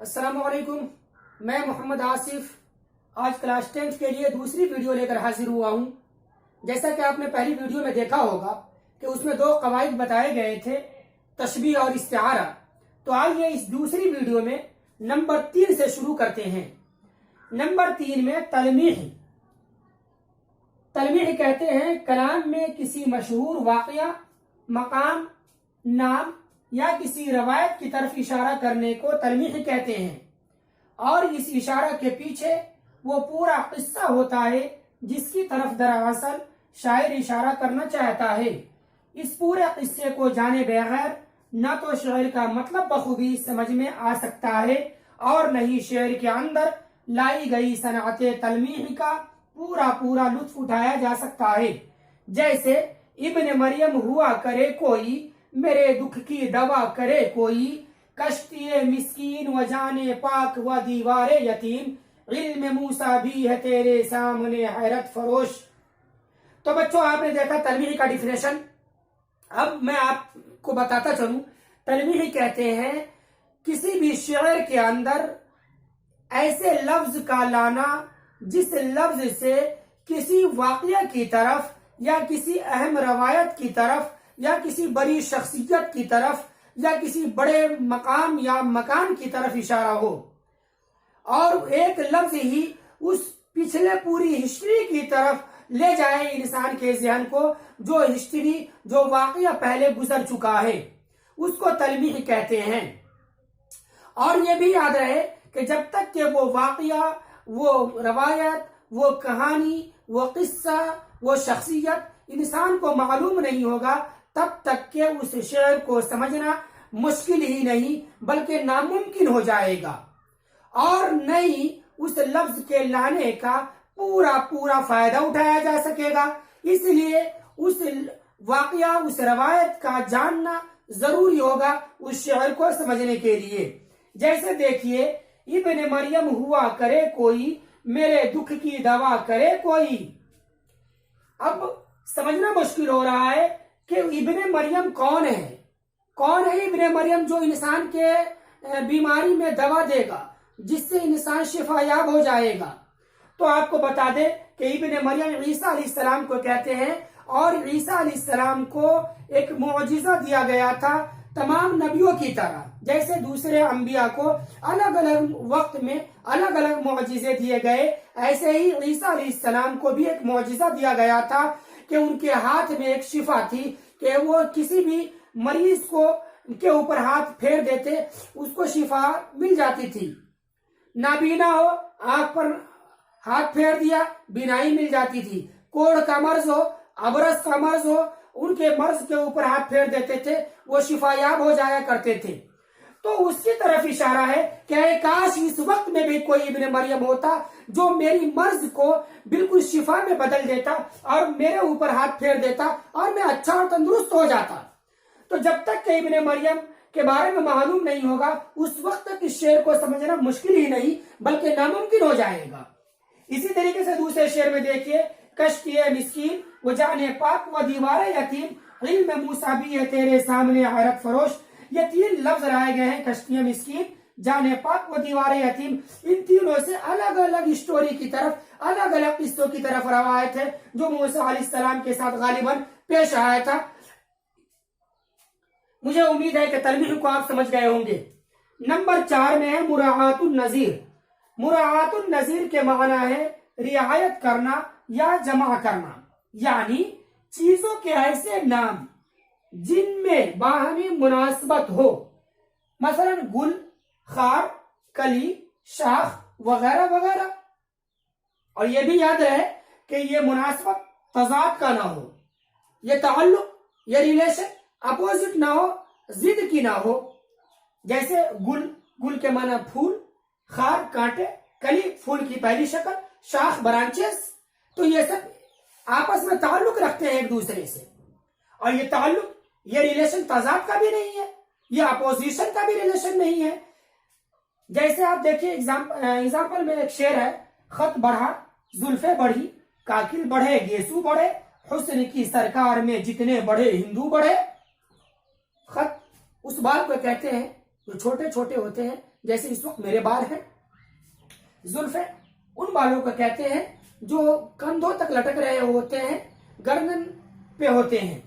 السلام علیکم، میں محمد آصف آج کلاس 10 کے لیے دوسری ویڈیو لے کر حاضر ہوا ہوں۔ جیسا کہ آپ نے پہلی ویڈیو میں دیکھا ہوگا کہ اس میں 2 قواعد بتائے گئے تھے، تشبیہ اور استعارہ۔ تو آئیے اس دوسری ویڈیو میں نمبر 3 سے شروع کرتے ہیں۔ نمبر 3 میں تلمیح۔ تلمیح کہتے ہیں کلام میں کسی مشہور واقعہ، مقام، نام یا کسی روایت کی طرف اشارہ کرنے کو تلمیح کہتے ہیں، اور اس اشارہ کے پیچھے وہ پورا قصہ ہوتا ہے جس کی طرف دراصل شاعر اشارہ کرنا چاہتا ہے۔ اس پورے قصے کو جانے بغیر نہ تو شعر کا مطلب بخوبی سمجھ میں آ سکتا ہے اور نہ ہی شعر کے اندر لائی گئی صنعت تلمیح کا پورا لطف اٹھایا جا سکتا ہے۔ جیسے ابن مریم ہوا کرے کوئی، میرے دکھ کی دوا کرے کوئی، کشتی مسکین و جان پاک و دیوار یتیم، علم موسیٰ بھی ہے تیرے سامنے حیرت فروش۔ تو بچوں، آپ نے دیکھا تلمیح کا ڈیفینیشن۔ اب میں آپ کو بتاتا چلوں، تلمیح کہتے ہیں کسی بھی شعر کے اندر ایسے لفظ کا لانا جس لفظ سے کسی واقعہ کی طرف یا کسی اہم روایت کی طرف یا کسی بڑی شخصیت کی طرف یا کسی بڑے مقام یا مکان کی طرف اشارہ ہو، اور ایک لفظ ہی اس پچھلے پوری ہسٹری کی طرف لے جائے انسان کے ذہن کو، جو واقعہ پہلے گزر چکا ہے، اس کو تلمیح کہتے ہیں۔ اور یہ بھی یاد رہے کہ جب تک کہ وہ واقعہ، وہ روایت، وہ کہانی، وہ قصہ، وہ شخصیت انسان کو معلوم نہیں ہوگا، تب تک کہ اس شعر کو سمجھنا مشکل ہی نہیں بلکہ ناممکن ہو جائے گا، اور نہ ہی اس لفظ کے لانے کا پورا فائدہ اٹھایا جا سکے گا۔ اس لیے اس واقعہ، اس روایت کا جاننا ضروری ہوگا اس شعر کو سمجھنے کے لیے۔ جیسے دیکھیے، ابن مریم ہوا کرے کوئی، میرے دکھ کی دوا کرے کوئی۔ اب سمجھنا مشکل ہو رہا ہے کہ ابن مریم کون ہے؟ کون ہے ابن مریم جو انسان کے بیماری میں دوا دے گا، جس سے انسان شفا یاب ہو جائے گا؟ تو آپ کو بتا دیں کہ ابن مریم عیسیٰ علیہ السلام کو کہتے ہیں، اور عیسیٰ علیہ السلام کو ایک معجزہ دیا گیا تھا تمام نبیوں کی طرح۔ جیسے دوسرے انبیاء کو الگ الگ وقت میں الگ الگ معجزے دیے گئے، ایسے ہی عیسیٰ علیہ السلام کو بھی ایک معجزہ دیا گیا تھا کہ ان کے ہاتھ میں ایک شفا تھی کہ وہ کسی بھی مریض کو کے اوپر ہاتھ پھیر دیتے، اس کو شفا مل جاتی تھی۔ نابینا ہو، آنکھ پر ہاتھ پھیر دیا، بینائی مل جاتی تھی۔ کوڑھ کا مرض ہو، ابرص کا مرض ہو، ان کے مرض کے اوپر ہاتھ پھیر دیتے تھے، وہ شفا یاب ہو جایا کرتے تھے۔ تو اس کی طرف اشارہ ہے کہ اے کاش اس وقت میں بھی کوئی ابن مریم ہوتا جو میری مرض کو بالکل شفا میں بدل دیتا اور میرے اوپر ہاتھ پھیر دیتا اور میں اچھا اور تندرست ہو جاتا۔ تو جب تک کہ ابن مریم کے بارے میں معلوم نہیں ہوگا، اس وقت تک اس شعر کو سمجھنا مشکل ہی نہیں بلکہ ناممکن ہو جائے گا۔ اسی طریقے سے دوسرے شعر میں دیکھیے، کشتی مسکین و جان پاک و دیوار یتیم، علم موسیٰ بھی ہے تیرے سامنے حیرت فروش۔ یہ 3 لفظ لائے گئے ہیں، کشتی مسکین، جان پاک و دیوار یتیم۔ ان تینوں سے الگ الگ اسٹوری کی طرف، الگ الگ قصوں کی طرف روایت ہے جو موسیٰ علیہ السلام کے ساتھ غالباً پیش آیا تھا۔ مجھے امید ہے کہ تلمیح کو آپ سمجھ گئے ہوں گے۔ نمبر 4 میں ہے مراعات النظیر۔ مراعات النظیر کے معنی ہے رعایت کرنا یا جمع کرنا، یعنی چیزوں کے ایسے نام جن میں باہمی مناسبت ہو، مثلا گل، خار، کلی، شاخ وغیرہ وغیرہ۔ اور یہ بھی یاد رہے کہ یہ مناسبت تضاد کا نہ ہو، یہ تعلق، یہ ریلیشن اپوزٹ نہ ہو، ضد کی نہ ہو۔ جیسے گل کے معنی پھول، خار کانٹے، کلی پھول کی پہلی شکل، شاخ برانچز۔ تو یہ سب آپس میں تعلق رکھتے ہیں ایک دوسرے سے، اور یہ تعلق، یہ ریلیشن تضاد کا بھی نہیں ہے، یہ اپوزیشن کا بھی ریلیشن نہیں ہے۔ جیسے آپ دیکھیں ایگزامپل میں ایک شعر ہے، خط بڑھا زلفیں بڑھی، کاکل بڑھے گیسو بڑھے، حسن کی سرکار میں جتنے بڑھے ہندو بڑھے۔ خط اس بات کو کہتے ہیں جو چھوٹے چھوٹے ہوتے ہیں جیسے اس وقت میرے بال ہیں. زلفیں ان بالوں کو کہتے ہیں جو کندھوں تک لٹک رہے ہوتے ہیں, گردن پہ ہوتے ہیں.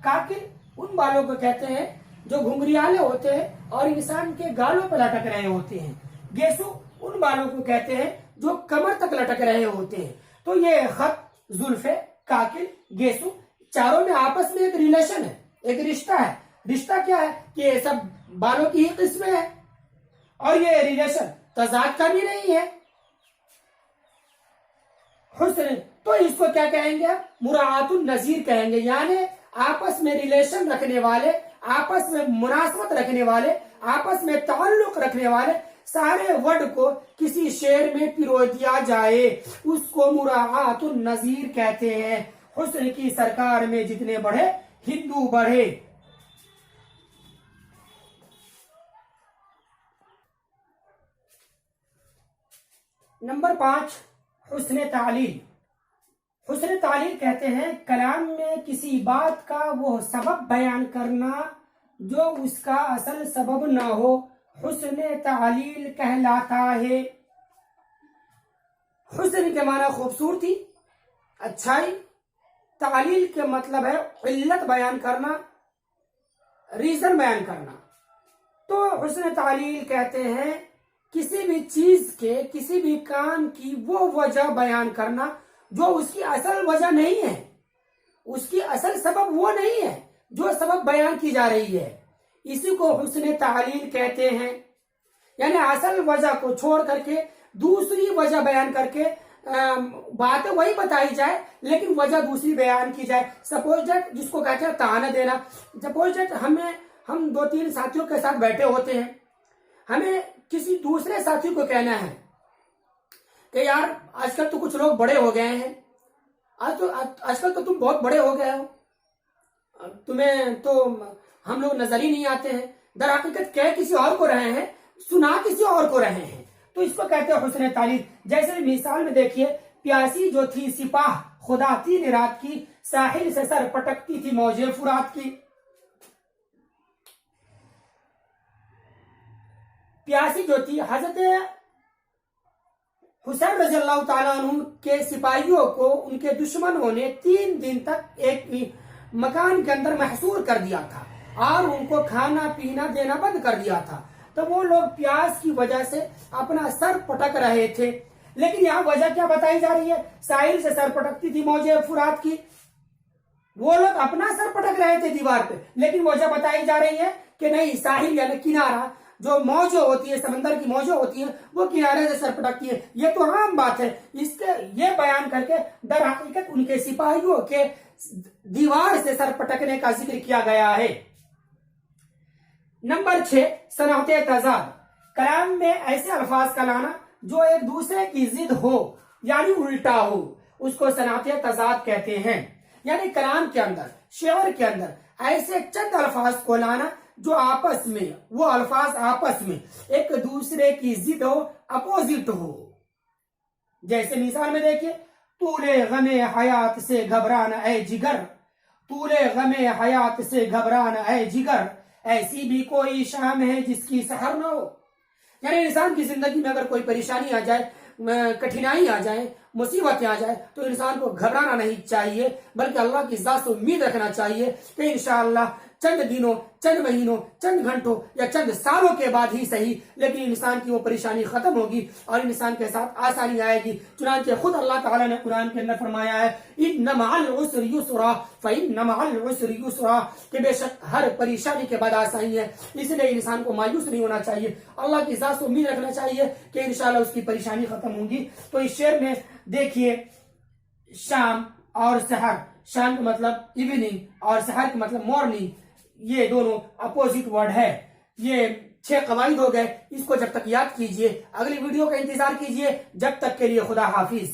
کاکل ان بالوں کو کہتے ہیں جو گھنگریالے ہوتے ہیں اور انسان کے گالوں پہ لٹک رہے ہوتے ہیں. گیسو ان بالوں کو کہتے ہیں جو کمر تک لٹک رہے ہوتے ہیں. تو یہ خط, زلفیں, کاکل, گیسو, چاروں میں آپس میں ایک ریلیشن ہے, ایک رشتہ ہے. رشتہ کیا ہے کہ یہ سب بالوں کی ہی قسمیں ہیں اور یہ ریلیشن تضاد کا بھی نہیں ہے. حسن, تو اس کو کیا کہیں گے, مراعات النظیر کہیں گے, یعنی آپس میں ریلیشن رکھنے والے, آپس میں مناسبت رکھنے والے, آپس میں تعلق رکھنے والے سارے ورڈ کو کسی شعر میں پرو دیا جائے, اس کو مراعات النظیر کہتے ہیں. حسن کی سرکار میں جتنے بڑھے ہندو بڑھے. نمبر 5, حسن تعلیل. حسن تعلیل کہتے ہیں کلام میں کسی بات کا وہ سبب بیان کرنا جو اس کا اصل سبب نہ ہو, حسن تعلیل کہلاتا ہے. حسن کے معنی خوبصورتی, اچھائی. تعلیل کے مطلب ہے علت بیان کرنا, ریزن بیان کرنا. تو حسن تعلیل کہتے ہیں کسی بھی چیز کے, کسی بھی کام کی وہ وجہ بیان کرنا جو اس کی اصل وجہ نہیں ہے, اس کی اصل سبب وہ نہیں ہے جو سبب بیان کی جا رہی ہے. اسی کو حسن تعلیل کہتے ہیں. یعنی اصل وجہ کو چھوڑ کر کے دوسری وجہ بیان کر کے بات وہی بتائی جائے لیکن وجہ دوسری بیان کی جائے. سپوز دیٹ, جس کو کہتے ہیں تانا دینا. سپوز دیٹ ہم 2-3 ساتھیوں کے ساتھ بیٹھے ہوتے ہیں, ہمیں کسی دوسرے ساتھی کو کہنا ہے کہ یار آج کل تو کچھ لوگ بڑے ہو گئے ہیں, آج کل تو تم بہت بڑے ہو گئے ہو, تمہیں تو ہم لوگ نظر ہی نہیں آتے ہیں. در حقیقت کہہ کسی اور کو رہے ہیں, سنا کسی اور کو رہے ہیں. تو اس کو کہتے ہیں حسن تعلیل. جیسے مثال میں دیکھیے, پیاسی جو تھی سپاہ خدا 3 رات کی, ساحل سے سر پٹکتی تھی موجیں فرات کی. پیاسی جو تھی, حضرت حسین رضی اللہ تعالیٰ عنہ کے سپاہیوں کو ان کے دشمنوں نے 3 دن تک ایک مکان کے اندر محصور کر دیا تھا اور ان کو کھانا پینا دینا بند کر دیا تھا. تو وہ لوگ پیاس کی وجہ سے اپنا سر پٹک رہے تھے. لیکن یہاں وجہ کیا بتائی جا رہی ہے, ساحل سے سر پٹکتی تھی موجیں فرات کی. وہ لوگ اپنا سر پٹک رہے تھے دیوار پہ, لیکن وجہ بتائی جا رہی ہے کہ نہیں, ساحل یعنی کنارہ, جو موجیں ہوتی ہے, سمندر کی موجیں ہوتی ہیں, وہ کنارے سے سر پٹکتی ہے. یہ تو عام بات ہے. اس کے یہ بیان کر کے در حقیقت ان کے سپاہیوں کے دیوار سے سر پٹکنے کا ذکر کیا گیا ہے. نمبر 6, صنعت تضاد. کلام میں ایسے الفاظ کا لانا جو ایک دوسرے کی ضد ہو یعنی الٹا ہو, اس کو صنعت تضاد کہتے ہیں. یعنی کلام کے اندر, شعر کے اندر ایسے چند الفاظ کو لانا جو آپس میں, وہ الفاظ آپس میں ایک دوسرے کی ضد ہو, اپوزٹ ہو. جیسے مثال میں دیکھیے, طول غم حیات سے گھبرانا اے جگر, طول غم حیات سے گھبرانا اے جگر, ایسی بھی کوئی شام ہے جس کی سحر نہ ہو. یعنی انسان کی زندگی میں اگر کوئی پریشانی آ جائے, کٹھنائی آ جائے, مصیبتیں آ جائے, تو انسان کو گھبرانا نہیں چاہیے بلکہ اللہ کی ذات سے امید رکھنا چاہیے کہ انشاءاللہ چند دنوں, چند مہینوں, چند گھنٹوں یا چند سالوں کے بعد ہی صحیح, لیکن انسان کی وہ پریشانی ختم ہوگی اور انسان کے ساتھ آسانی آئے گی. چنانچہ خود اللہ تعالیٰ نے قرآن کے اندر فرمایا ہے, اِنَّ مَعَ الْعُسْرِ يُسْرًا فَإِنَّ مَعَ الْعُسْرِ يُسْرًا, کہ بے شک ہر پریشانی کے بعد آسانی ہے. اس لیے انسان کو مایوس نہیں ہونا چاہیے, اللہ کی ذات سے امید رکھنا چاہیے کہ انشاءاللہ اس کی پریشانی ختم ہوگی. تو اس شعر میں دیکھیے, شام اور سحر, شام کا مطلب ایوننگ اور سحر کا مطلب مارننگ, یہ دونوں اپوزٹ ورڈ ہے. یہ 6 قواعد ہو گئے. اس کو جب تک یاد کیجئے, اگلی ویڈیو کا انتظار کیجئے. جب تک کے لیے خدا حافظ.